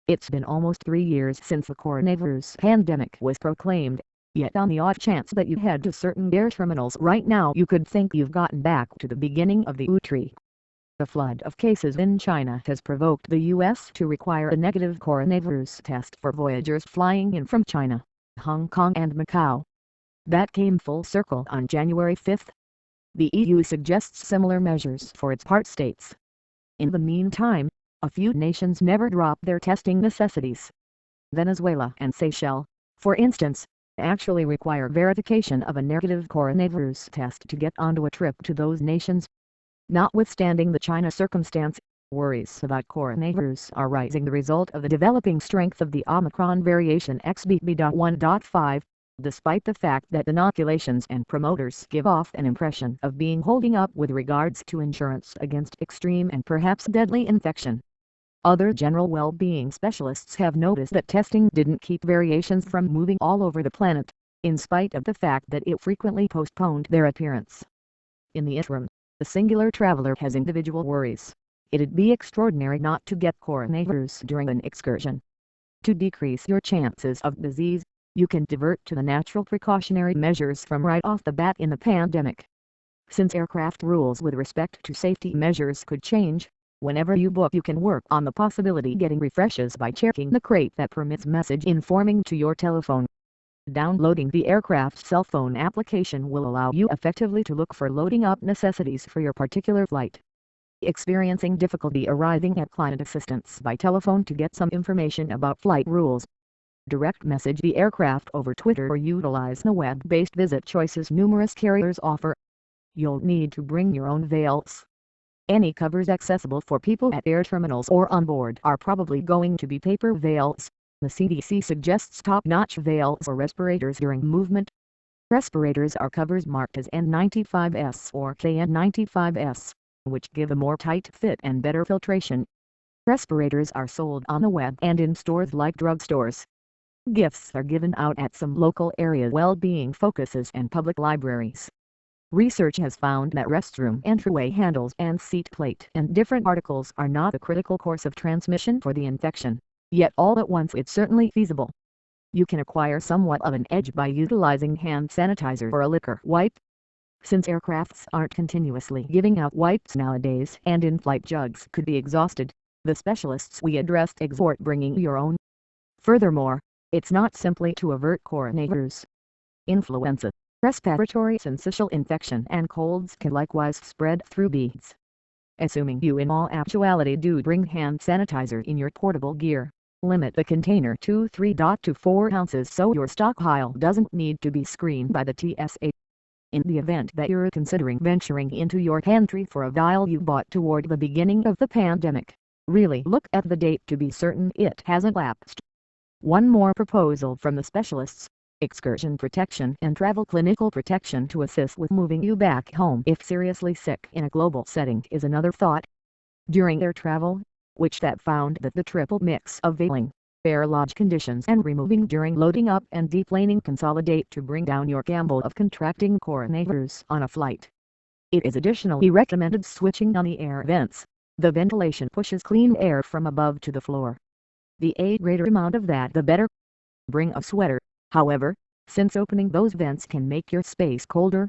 It's been almost 3 years since the coronavirus pandemic was proclaimed, yet on the odd chance that you head to certain air terminals right now you could think you've gotten back to the beginning of the outreak. The flood of cases in China has provoked the U.S. to require a negative coronavirus test for voyagers flying in from China, Hong Kong and Macau. That came full circle on January 5. The EU suggests similar measures for its part states. In the meantime, a few nations never drop their testing necessities. Venezuela and Seychelles, for instance, actually require verification of a negative coronavirus test to get onto a trip to those nations. Notwithstanding the China circumstance, worries about coronavirus are rising the result of the developing strength of the Omicron variation XBB.1.5, despite the fact that inoculations and promoters give off an impression of being holding up with regards to insurance against extreme and perhaps deadly infection. Other general well-being specialists have noticed that testing didn't keep variations from moving all over the planet, in spite of the fact that it frequently postponed their appearance. In the interim, the singular traveler has individual worries. It'd be extraordinary not to get coronavirus during an excursion. To decrease your chances of disease, you can divert to the natural precautionary measures from right off the bat in the pandemic. Since aircraft rules with respect to safety measures could change, whenever you book you can work on the possibility getting refreshes by checking the crate that permits message informing to your telephone. Downloading the aircraft's cell phone application will allow you effectively to look for loading up necessities for your particular flight. Experiencing difficulty arriving at client assistance by telephone to get some information about flight rules? Direct message the aircraft over Twitter or utilize the web-based visit choices numerous carriers offer. You'll need to bring your own veils. Any covers accessible for people at air terminals or on board are probably going to be paper veils. The CDC suggests top-notch veils or respirators during movement. Respirators are covers marked as N95S or KN95S, which give a more tight fit and better filtration. Respirators are sold on the web and in stores like drugstores. Gifts are given out at some local area well-being focuses and public libraries. Research has found that restroom entryway handles and seat plate and different articles are not a critical course of transmission for the infection, yet all at once it's certainly feasible. You can acquire somewhat of an edge by utilizing hand sanitizer or a liquor wipe. Since aircrafts aren't continuously giving out wipes nowadays and in-flight jugs could be exhausted, the specialists we addressed exhort bringing your own. Furthermore, it's not simply to avert coronavirus. Influenza, respiratory syncytial infection and colds can likewise spread through beads. Assuming you in all actuality do bring hand sanitizer in your portable gear, limit the container to 3.24 ounces so your stockpile doesn't need to be screened by the TSA. In the event that you're considering venturing into your pantry for a vial you bought toward the beginning of the pandemic, really look at the date to be certain it hasn't lapsed. One more proposal from the specialists: excursion protection and travel clinical protection to assist with moving you back home if seriously sick in a global setting is another thought. During their travel, which that found that the triple mix of veiling, air lodge conditions and removing during loading up and deplaning consolidate to bring down your gamble of contracting coronavirus on a flight. It is additionally recommended switching on the air vents. The ventilation pushes clean air from above to the floor. The greater amount of that the better. Bring a sweater, however, since opening those vents can make your space colder.